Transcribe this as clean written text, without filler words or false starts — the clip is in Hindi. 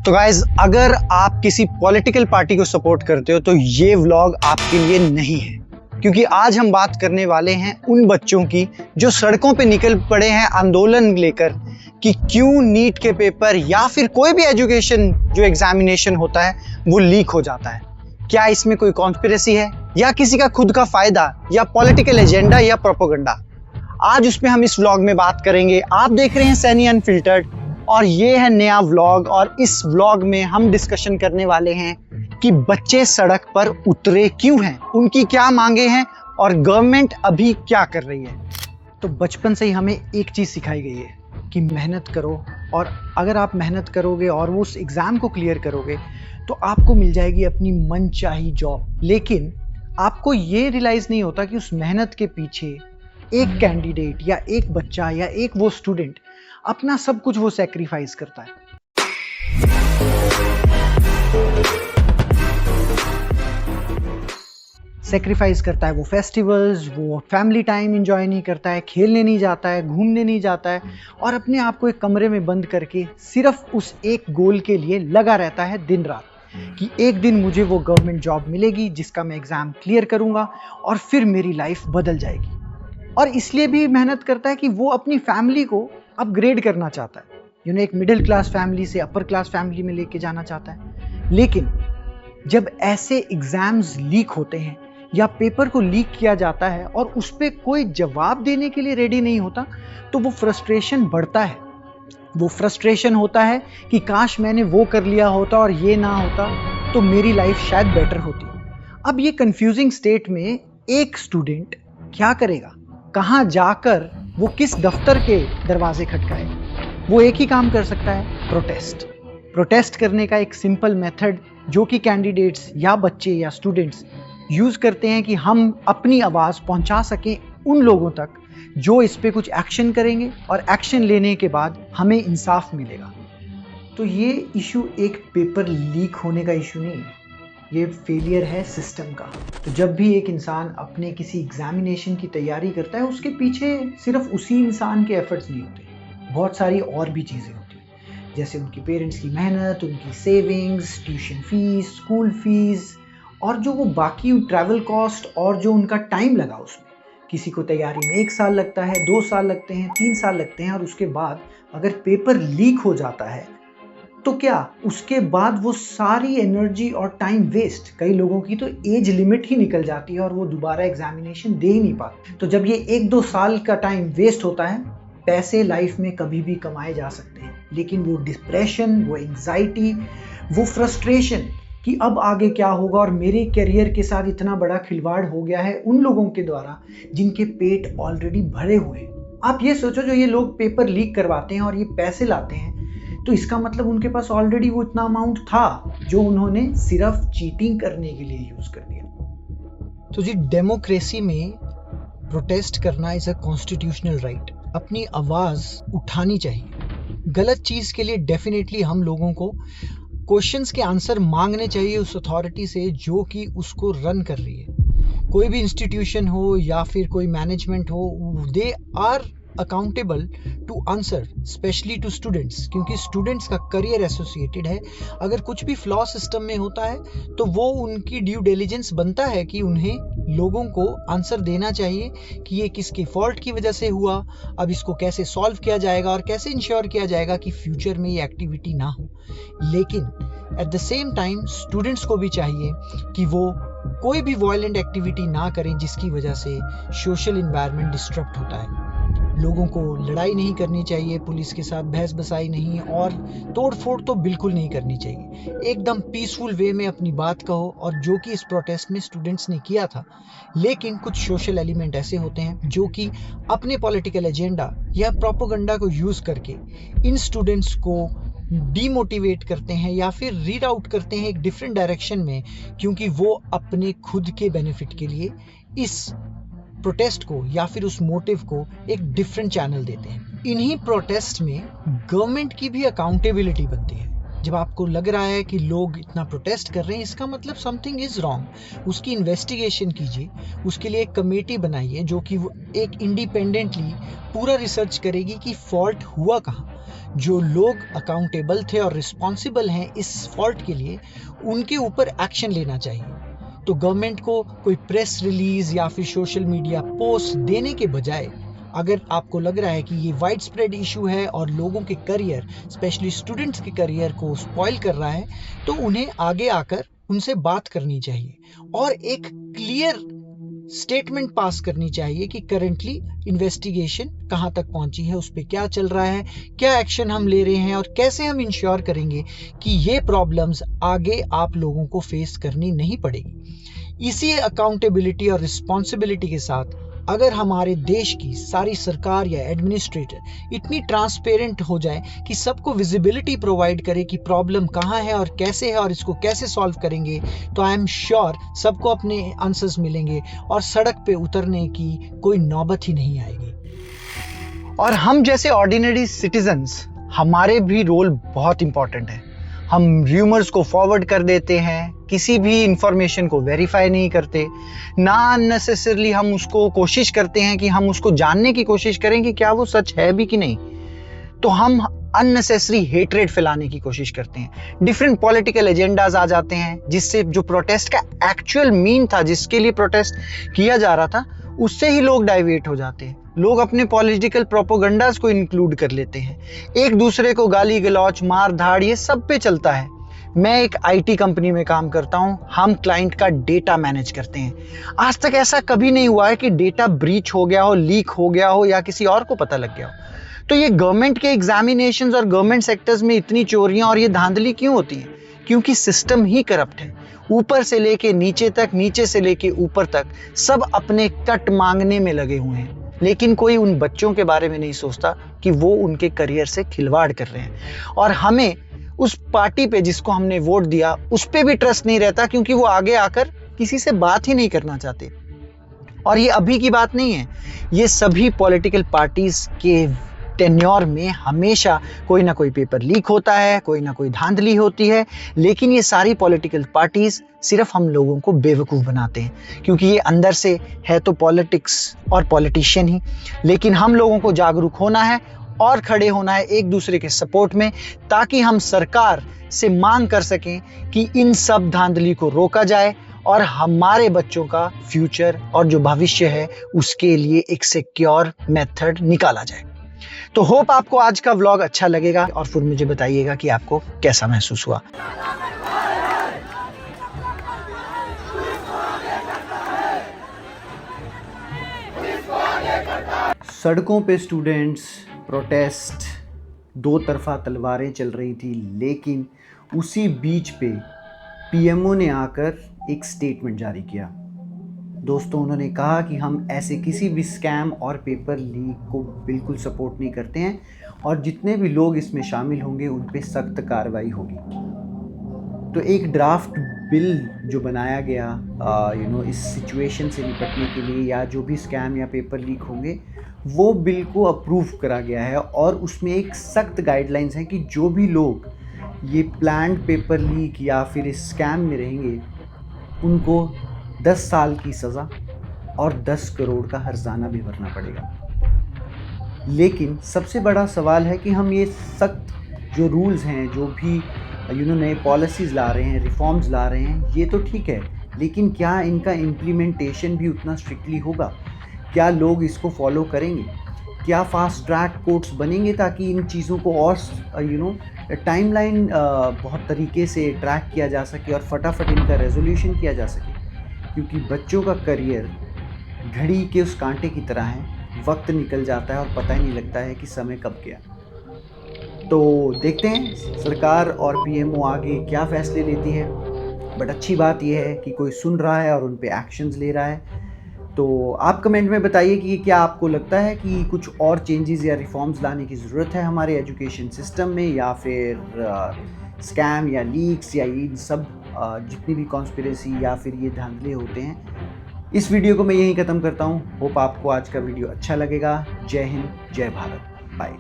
तो गाइज, अगर आप किसी पॉलिटिकल पार्टी को सपोर्ट करते हो तो ये व्लॉग आपके लिए नहीं है, क्योंकि आज हम बात करने वाले हैं उन बच्चों की जो सड़कों पे निकल पड़े हैं आंदोलन लेकर कि क्यों नीट के पेपर या फिर कोई भी एजुकेशन जो एग्जामिनेशन होता है वो लीक हो जाता है। क्या इसमें कोई कॉन्स्पिरेसी है या किसी का खुद का फायदा या पॉलिटिकल एजेंडा या प्रोपेगेंडा? आज उसमें हम इस व्लॉग में बात करेंगे। आप देख रहे हैं सैनी अनफिल्टर्ड और ये है नया व्लॉग, और इस व्लॉग में हम डिस्कशन करने वाले हैं कि बच्चे सड़क पर उतरे क्यों हैं, उनकी क्या मांगे हैं और गवर्नमेंट अभी क्या कर रही है। तो बचपन से ही हमें एक चीज़ सिखाई गई है कि मेहनत करो, और अगर आप मेहनत करोगे और वो उस एग्ज़ाम को क्लियर करोगे तो आपको मिल जाएगी अपनी मनचाही जॉब। लेकिन आपको ये रियलाइज़ नहीं होता कि उस मेहनत के पीछे एक कैंडिडेट या एक बच्चा या एक वो स्टूडेंट अपना सब कुछ वो सैक्रिफाइस करता है। सैक्रिफाइस करता है वो फेस्टिवल्स, वो फैमिली टाइम एंजॉय नहीं करता है, खेलने नहीं जाता है, घूमने नहीं जाता है, और अपने आप को एक कमरे में बंद करके सिर्फ उस एक गोल के लिए लगा रहता है दिन रात कि एक दिन मुझे वो गवर्नमेंट जॉब मिलेगी जिसका मैं एग्ज़ाम क्लियर करूँगा और फिर मेरी लाइफ बदल जाएगी। और इसलिए भी मेहनत करता है कि वो अपनी फैमिली को अपग्रेड करना चाहता है, एक मिडिल क्लास फैमिली से अपर क्लास फैमिली में लेके जाना चाहता है। लेकिन जब ऐसे एग्जाम्स लीक होते हैं या पेपर को लीक किया जाता है और उस पर कोई जवाब देने के लिए रेडी नहीं होता, तो वो फ्रस्ट्रेशन बढ़ता है। वो फ्रस्ट्रेशन होता है कि काश मैंने वो कर लिया होता और ये ना होता तो मेरी लाइफ शायद बेटर होती। अब ये कंफ्यूजिंग स्टेट में एक स्टूडेंट क्या करेगा, कहाँ जाकर वो किस दफ्तर के दरवाजे खटकाए? वो एक ही काम कर सकता है, प्रोटेस्ट करने का एक सिंपल मेथड जो कि कैंडिडेट्स या बच्चे या स्टूडेंट्स यूज़ करते हैं कि हम अपनी आवाज़ पहुंचा सकें उन लोगों तक जो इस पे कुछ एक्शन करेंगे और एक्शन लेने के बाद हमें इंसाफ मिलेगा। तो ये इशू एक पेपर लीक होने का इशू नहीं है, ये फेलियर है सिस्टम का। तो जब भी एक इंसान अपने किसी एग्जामिनेशन की तैयारी करता है, उसके पीछे सिर्फ उसी इंसान के एफर्ट्स नहीं होते, बहुत सारी और भी चीज़ें होती हैं, जैसे उनकी पेरेंट्स की मेहनत, उनकी savings, tuition fees, school fees, और जो वो बाकी ट्रैवल कॉस्ट और जो उनका टाइम लगा उसमें। किसी को तैयारी में 1 साल लगता है, 2 साल लगते हैं, 3 साल लगते हैं, और उसके बाद अगर पेपर लीक हो जाता है तो क्या उसके बाद वो सारी एनर्जी और टाइम वेस्ट? कई लोगों की तो एज लिमिट ही निकल जाती है और वो दोबारा एग्जामिनेशन दे ही नहीं पाते। तो जब ये 1-2 साल का टाइम वेस्ट होता है, पैसे लाइफ में कभी भी कमाए जा सकते हैं, लेकिन वो डिप्रेशन, वो एंजाइटी, वो फ्रस्ट्रेशन कि अब आगे क्या होगा और मेरे करियर के साथ इतना बड़ा खिलवाड़ हो गया है उन लोगों के द्वारा जिनके पेट ऑलरेडी भरे हुए हैं। आप ये सोचो, जो ये लोग पेपर लीक करवाते हैं और ये पैसे लाते हैं, तो इसका मतलब उनके पास ऑलरेडी वो इतना अमाउंट था जो उन्होंने सिर्फ चीटिंग करने के लिए यूज कर दिया। तो जी, डेमोक्रेसी में प्रोटेस्ट करना इज अ कॉन्स्टिट्यूशनल राइट। अपनी आवाज उठानी चाहिए। गलत चीज के लिए डेफिनेटली हम लोगों को क्वेश्चंस के आंसर मांगने चाहिए उस अथॉरिटी से जो कि उसको रन कर रही है। कोई भी इंस्टीट्यूशन हो या फिर कोई मैनेजमेंट हो, they are accountable to answer, specially to students, क्योंकि स्टूडेंट्स का करियर एसोसिएटेड है। अगर कुछ भी फ्लॉ सिस्टम में होता है तो वो उनकी ड्यू डिलिजेंस बनता है कि उन्हें लोगों को आंसर देना चाहिए कि ये किसके फॉल्ट की वजह से हुआ, अब इसको कैसे सॉल्व किया जाएगा और कैसे इंश्योर किया जाएगा कि फ्यूचर में ये एक्टिविटी ना हो। लेकिन at the same time students को भी चाहिए कि वो कोई भी वायलेंट एक्टिविटी ना करें जिसकी वजह से सोशल इन्वायरमेंट डिस्टर्ब होता है। लोगों को लड़ाई नहीं करनी चाहिए, पुलिस के साथ बहस बसाई नहीं, और तोड़ फोड़ तो बिल्कुल नहीं करनी चाहिए। एकदम पीसफुल वे में अपनी बात कहो, और जो कि इस प्रोटेस्ट में स्टूडेंट्स ने किया था। लेकिन कुछ सोशल एलिमेंट ऐसे होते हैं जो कि अपने पॉलिटिकल एजेंडा या प्रोपेगेंडा को यूज करके इन स्टूडेंट्स को डीमोटिवेट करते हैं या फिर रीड आउट करते हैं एक डिफरेंट डायरेक्शन में, क्योंकि वो अपने खुद के बेनिफिट के लिए इस प्रोटेस्ट को या फिर उस मोटिव को एक डिफरेंट चैनल देते हैं। इन्हीं प्रोटेस्ट में गवर्नमेंट की भी अकाउंटेबिलिटी बनती है। जब आपको लग रहा है कि लोग इतना प्रोटेस्ट कर रहे हैं, इसका मतलब समथिंग इज़ रॉन्ग। उसकी इन्वेस्टिगेशन कीजिए, उसके लिए एक कमेटी बनाइए जो कि वो एक इंडिपेंडेंटली पूरा रिसर्च करेगी कि फॉल्ट हुआ कहाँ। जो लोग अकाउंटेबल थे और रिस्पॉन्सिबल हैं इस फॉल्ट के लिए, उनके ऊपर एक्शन लेना चाहिए। तो गवर्नमेंट को कोई प्रेस रिलीज या फिर सोशल मीडिया पोस्ट देने के बजाय, अगर आपको लग रहा है कि ये वाइड स्प्रेड इशू है और लोगों के करियर, स्पेशली स्टूडेंट्स के करियर को स्पॉइल कर रहा है, तो उन्हें आगे आकर उनसे बात करनी चाहिए और एक क्लियर स्टेटमेंट पास करनी चाहिए कि करंटली इन्वेस्टिगेशन कहाँ तक पहुंची है, उस पर क्या चल रहा है, क्या एक्शन हम ले रहे हैं और कैसे हम इंश्योर करेंगे कि ये प्रॉब्लम्स आगे आप लोगों को फेस करनी नहीं पड़ेगी। इसी अकाउंटेबिलिटी और रिस्पॉन्सिबिलिटी के साथ अगर हमारे देश की सारी सरकार या एडमिनिस्ट्रेटर इतनी ट्रांसपेरेंट हो जाए कि सबको विजिबिलिटी प्रोवाइड करे कि प्रॉब्लम कहाँ है और कैसे है और इसको कैसे सॉल्व करेंगे, तो आई एम श्योर सबको अपने आंसर्स मिलेंगे और सड़क पे उतरने की कोई नौबत ही नहीं आएगी। और हम जैसे ऑर्डिनरी सिटीजन्स, हमारे भी रोल बहुत इंपॉर्टेंट है। हम र्यूमर्स को फॉरवर्ड कर देते हैं, किसी भी इंफॉर्मेशन को वेरीफाई नहीं करते, ना अननेसेसरली हम उसको कोशिश करते हैं कि हम उसको जानने की कोशिश करें कि क्या वो सच है भी कि नहीं। तो हम अननेसेसरी हेट्रेड फैलाने की कोशिश करते हैं, डिफरेंट पॉलिटिकल एजेंडाज आ जाते हैं, जिससे जो प्रोटेस्ट का एक्चुअल मीन था, जिसके लिए प्रोटेस्ट किया जा रहा था, उससे ही लोग डाइवर्ट हो जाते हैं। लोग अपने पॉलिटिकल प्रोपोगंडास को इंक्लूड कर लेते हैं, एक दूसरे को गाली गलौच, मार धाड़, ये सब पे चलता है। मैं एक आईटी कंपनी में काम करता हूं, हम क्लाइंट का डेटा मैनेज करते हैं। आज तक ऐसा कभी नहीं हुआ है कि डेटा ब्रीच हो गया हो, लीक हो गया हो या किसी और को पता लग गया हो। तो ये गवर्नमेंट के एग्जामिनेशंस और गवर्नमेंट सेक्टर्स में इतनी चोरियां और ये धांधली क्यों होती है? क्योंकि सिस्टम ही करप्ट है। ऊपर से लेके नीचे तक, नीचे से लेके ऊपर तक सब अपने कट मांगने में लगे हुए हैं, लेकिन कोई उन बच्चों के बारे में नहीं सोचता कि वो उनके करियर से खिलवाड़ कर रहे हैं। और हमें उस पार्टी पे जिसको हमने वोट दिया उस पे भी ट्रस्ट नहीं रहता, क्योंकि वो आगे आकर किसी से बात ही नहीं करना चाहते। और ये अभी की बात नहीं है, ये सभी पॉलिटिकल पार्टीज के टेन्योर में हमेशा कोई ना कोई पेपर लीक होता है, कोई ना कोई धांधली होती है। लेकिन ये सारी पॉलिटिकल पार्टीज सिर्फ हम लोगों को बेवकूफ़ बनाते हैं, क्योंकि ये अंदर से है तो पॉलिटिक्स और पॉलिटिशियन ही। लेकिन हम लोगों को जागरूक होना है और खड़े होना है एक दूसरे के सपोर्ट में, ताकि हम सरकार से मांग कर सकें कि इन सब धांधली को रोका जाए और हमारे बच्चों का फ्यूचर और जो भविष्य है उसके लिए एक सिक्योर मेथड निकाला जाए। तो होप आपको आज का व्लॉग अच्छा लगेगा और फिर मुझे बताइएगा कि आपको कैसा महसूस हुआ। सड़कों पे स्टूडेंट्स प्रोटेस्ट, दो तरफा तलवारें चल रही थी, लेकिन उसी बीच पे पीएमओ ने आकर एक स्टेटमेंट जारी किया। दोस्तों, उन्होंने कहा कि हम ऐसे किसी भी स्कैम और पेपर लीक को बिल्कुल सपोर्ट नहीं करते हैं और जितने भी लोग इसमें शामिल होंगे उन पे सख्त कार्रवाई होगी। तो एक ड्राफ्ट बिल जो बनाया गया इस सिचुएशन से निपटने के लिए, या जो भी स्कैम या पेपर लीक होंगे, वो बिल को अप्रूव करा गया है और उसमें एक सख्त गाइडलाइंस हैं कि जो भी लोग ये प्लान्ड पेपर लीक या फिर इस स्कैम में रहेंगे उनको 10 साल की सज़ा और 10 करोड़ का हर्जाना भी भरना पड़ेगा। लेकिन सबसे बड़ा सवाल है कि हम ये सख्त जो रूल्स हैं, जो भी नए पॉलिसीज़ ला रहे हैं, रिफॉर्म्स ला रहे हैं, ये तो ठीक है, लेकिन क्या इनका इम्प्लीमेंटेशन भी उतना स्ट्रिक्टली होगा? क्या लोग इसको फॉलो करेंगे? क्या फास्ट ट्रैक कोर्ट्स बनेंगे ताकि इन चीज़ों को और टाइमलाइन बहुत तरीके से ट्रैक किया जा सके और फटाफट इनका रेजोल्यूशन किया जा सके? क्योंकि बच्चों का करियर घड़ी के उस कांटे की तरह है, वक्त निकल जाता है और पता ही नहीं लगता है कि समय कब गया। तो देखते हैं सरकार और पीएमओ आगे क्या फ़ैसले लेती है। बट अच्छी बात यह है कि कोई सुन रहा है और उन पे एक्शंस ले रहा है। तो आप कमेंट में बताइए कि क्या आपको लगता है कि कुछ और चेंजेस या रिफॉर्म्स लाने की ज़रूरत है हमारे एजुकेशन सिस्टम में, या फिर स्कैम या लीक्स या ये सब जितनी भी कॉन्स्पिरेसी या फिर ये धांधले होते हैं। इस वीडियो को मैं यहीं ख़त्म करता हूँ। होप आपको आज का वीडियो अच्छा लगेगा। जय हिंद, जय भारत, बाय।